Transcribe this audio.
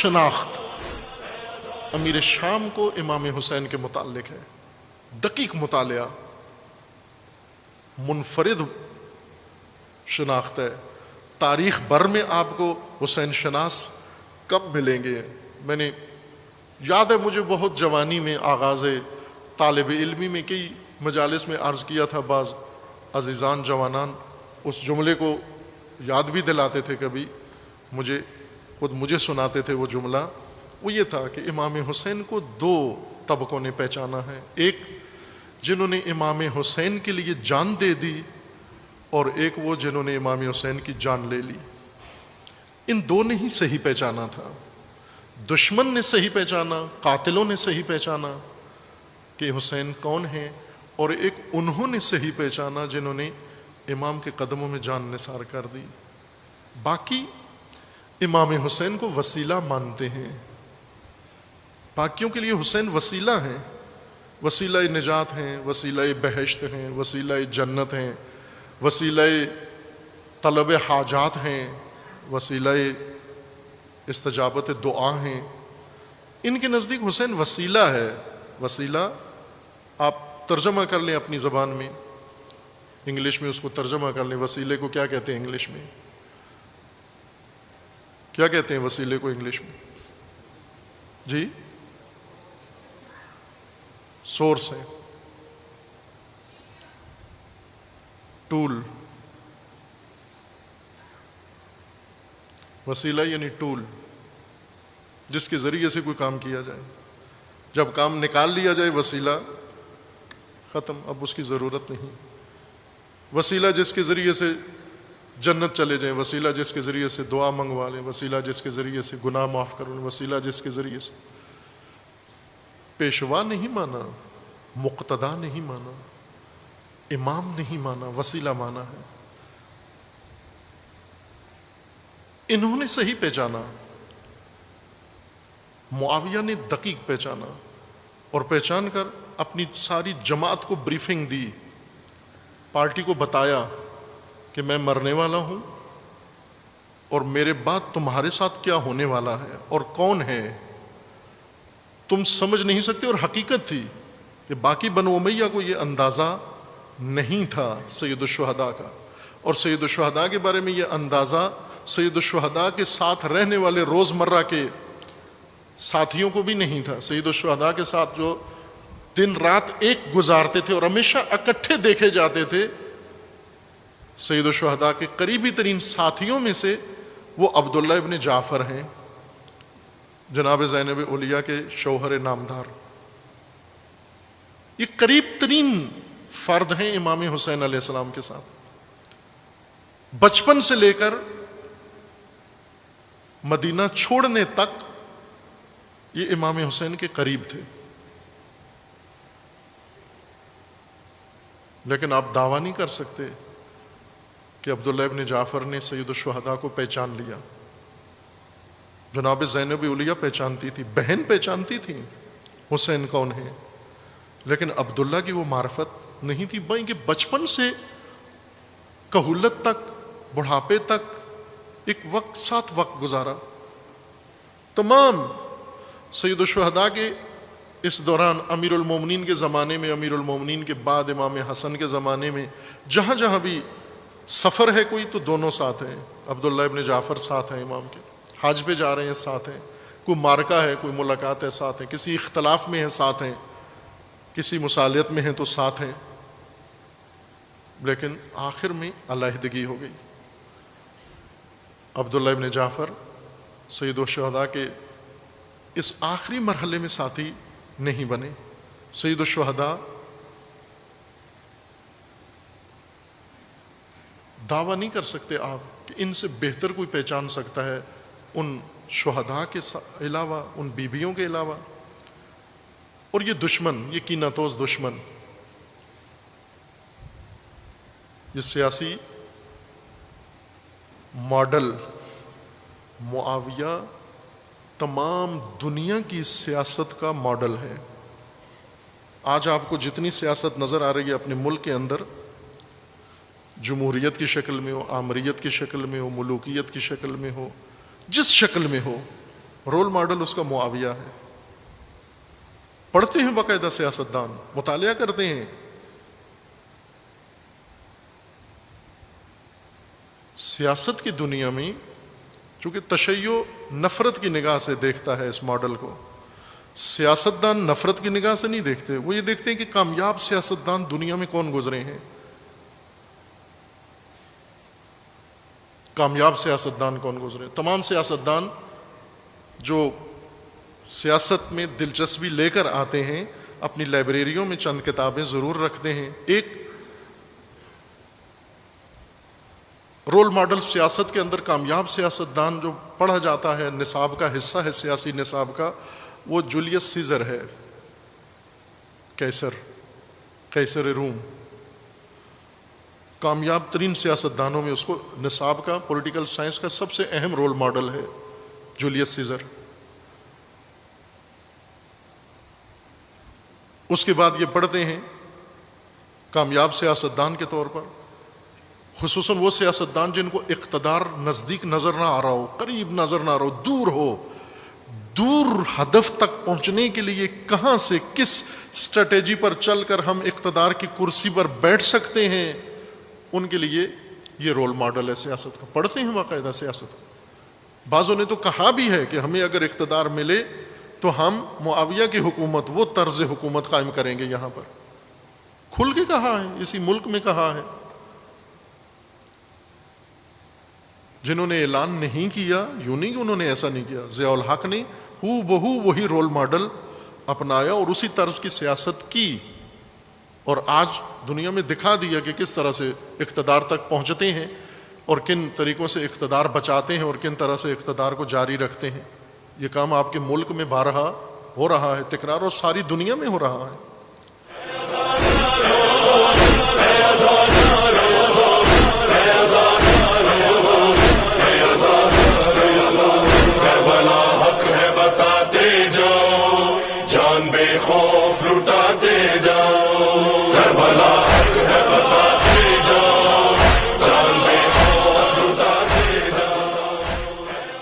شناخت امیر شام کو امام حسین کے متعلق ہے، دقیق مطالعہ، منفرد شناخت ہے۔ تاریخ بھر میں آپ کو حسین شناس کب ملیں گے؟ میں نے یاد ہے مجھے بہت جوانی میں آغاز طالب علمی میں کئی مجالس میں عرض کیا تھا، بعض عزیزان جوانان اس جملے کو یاد بھی دلاتے تھے، کبھی مجھے سناتے تھے وہ جملہ۔ وہ یہ تھا کہ امام حسین کو دو طبقوں نے پہچانا ہے، ایک جنہوں نے امام حسین کے لیے جان دے دی، اور ایک وہ جنہوں نے امام حسین کی جان لے لی۔ ان دو نے ہی صحیح پہچانا تھا، دشمن نے صحیح پہچانا، قاتلوں نے صحیح پہچانا کہ حسین کون ہیں، اور ایک انہوں نے صحیح پہچانا جنہوں نے امام کے قدموں میں جان نثار کر دی۔ باقی امام حسین کو وسیلہ مانتے ہیں، باقیوں کے لیے حسین وسیلہ ہیں، وسیلہ نجات ہیں، وسیلہ بہشت ہیں، وسیلہ جنت ہیں، وسیلہ طلب حاجات ہیں، وسیلہ استجابت دعا ہیں۔ ان کے نزدیک حسین وسیلہ ہے۔ وسیلہ آپ ترجمہ کر لیں اپنی زبان میں، انگلش میں اس کو ترجمہ کر لیں، وسیلے کو کیا کہتے ہیں انگلش میں؟ کیا کہتے ہیں وسیلے کو انگلش میں؟ جی، سورس ہے، ٹول۔ وسیلہ یعنی ٹول، جس کے ذریعے سے کوئی کام کیا جائے۔ جب کام نکال لیا جائے وسیلہ ختم، اب اس کی ضرورت نہیں۔ وسیلہ جس کے ذریعے سے جنت چلے جائیں، وسیلہ جس کے ذریعے سے دعا منگوا لیں، وسیلہ جس کے ذریعے سے گناہ معاف کریں، وسیلہ جس کے ذریعے سے۔ پیشوا نہیں مانا، مقتدا نہیں مانا، امام نہیں مانا، وسیلہ مانا ہے۔ انہوں نے صحیح پہچانا، معاویہ نے دقیق پہچانا، اور پہچان کر اپنی ساری جماعت کو بریفنگ دی، پارٹی کو بتایا کہ میں مرنے والا ہوں، اور میرے بعد تمہارے ساتھ کیا ہونے والا ہے اور کون ہے تم سمجھ نہیں سکتے۔ اور حقیقت تھی کہ باقی بنو امیہ کو یہ اندازہ نہیں تھا سید الشہداء کا، اور سید الشہداء کے بارے میں یہ اندازہ سید الشہداء کے ساتھ رہنے والے روزمرہ کے ساتھیوں کو بھی نہیں تھا۔ سید الشہداء کے ساتھ جو دن رات ایک گزارتے تھے اور ہمیشہ اکٹھے دیکھے جاتے تھے، سید الشہداء کے قریبی ترین ساتھیوں میں سے وہ عبداللہ ابن جعفر ہیں، جناب زینب اولیاء کے شوہر نامدار۔ یہ قریب ترین فرد ہیں امام حسین علیہ السلام کے ساتھ۔ بچپن سے لے کر مدینہ چھوڑنے تک یہ امام حسین کے قریب تھے، لیکن آپ دعویٰ نہیں کر سکتے کہ عبداللہ ابن جعفر نے سید الشہداء کو پہچان لیا۔ جناب زینب اولیاء پہچانتی تھی، بہن پہچانتی تھی حسین کون ہے، لیکن عبداللہ کی وہ معرفت نہیں تھی، بلکہ بچپن سے کہولت تک، بڑھاپے تک ایک وقت ساتھ وقت گزارا۔ تمام سید الشہداء کے اس دوران، امیر المومنین کے زمانے میں، امیر المومنین کے بعد امام حسن کے زمانے میں، جہاں جہاں بھی سفر ہے کوئی تو دونوں ساتھ ہیں، عبداللہ ابن جعفر ساتھ ہیں امام کے، حج پہ جا رہے ہیں ساتھ ہیں، کوئی مارکہ ہے، کوئی ملاقات ہے ساتھ ہیں، کسی اختلاف میں ہے ساتھ ہیں، کسی مصالحت میں ہیں تو ساتھ ہیں، لیکن آخر میں علیحدگی ہو گئی۔ عبداللہ ابن جعفر سید الشہداء کے اس آخری مرحلے میں ساتھی نہیں بنے۔ سید الشہداء دعویٰ نہیں کر سکتے آپ کہ ان سے بہتر کوئی پہچان سکتا ہے ان شہداء کے علاوہ، ان بیویوں کے علاوہ۔ اور یہ دشمن، یہ کینہ توز دشمن، یہ سیاسی ماڈل معاویہ تمام دنیا کی سیاست کا ماڈل ہے۔ آج آپ کو جتنی سیاست نظر آ رہی ہے اپنے ملک کے اندر، جمہوریت کی شکل میں ہو، آمریت کی شکل میں ہو، ملوکیت کی شکل میں ہو، جس شکل میں ہو، رول ماڈل اس کا معاویہ ہے. پڑھتے ہیں باقاعدہ سیاستدان، مطالعہ کرتے ہیں. سیاست کی دنیا میں چونکہ تشیع نفرت کی نگاہ سے دیکھتا ہے اس ماڈل کو، سیاستدان نفرت کی نگاہ سے نہیں دیکھتے. وہ یہ دیکھتے ہیں کہ کامیاب سیاستدان دنیا میں کون گزرے ہیں. کامیاب سیاستدان کون گزرے. تمام سیاستدان جو سیاست میں دلچسپی لے کر آتے ہیں اپنی لائبریریوں میں چند کتابیں ضرور رکھتے ہیں. ایک رول ماڈل سیاست کے اندر کامیاب سیاستدان جو پڑھا جاتا ہے، نصاب کا حصہ ہے سیاسی نصاب کا، وہ جولیس سیزر ہے. قیصر روم کامیاب ترین سیاستدانوں میں اس کو نصاب کا، پولیٹیکل سائنس کا سب سے اہم رول ماڈل ہے جولیس سیزر. اس کے بعد یہ پڑھتے ہیں کامیاب سیاستدان کے طور پر خصوصاً وہ سیاستدان جن کو اقتدار نزدیک نظر نہ آ رہا ہو، قریب نظر نہ آ رہا ہو، دور ہو. دور ہدف تک پہنچنے کے لیے کہاں سے کس اسٹریٹجی پر چل کر ہم اقتدار کی کرسی پر بیٹھ سکتے ہیں، ان کے لیے یہ رول ماڈل ہے سیاست کا. پڑھتے ہیں باقاعدہ سیاست. بعضوں نے تو کہا بھی ہے کہ ہمیں اگر اقتدار ملے تو ہم معاویہ کی حکومت، وہ طرز حکومت قائم کریں گے. یہاں پر کھل کے کہا ہے، اسی ملک میں کہا ہے. جنہوں نے اعلان نہیں کیا، یوں نہیں کہ انہوں نے ایسا نہیں کیا، ضیاء الحق نے ہو بہو وہی رول ماڈل اپنایا اور اسی طرز کی سیاست کی، اور آج دنیا میں دکھا دیا کہ کس طرح سے اقتدار تک پہنچتے ہیں اور کن طریقوں سے اقتدار بچاتے ہیں اور کن طرح سے اقتدار کو جاری رکھتے ہیں. یہ کام آپ کے ملک میں بارہا ہو رہا ہے تکرار، اور ساری دنیا میں ہو رہا ہے. حق ہے بتاتے جاؤ، جان بے خوف لٹاتے جاؤ.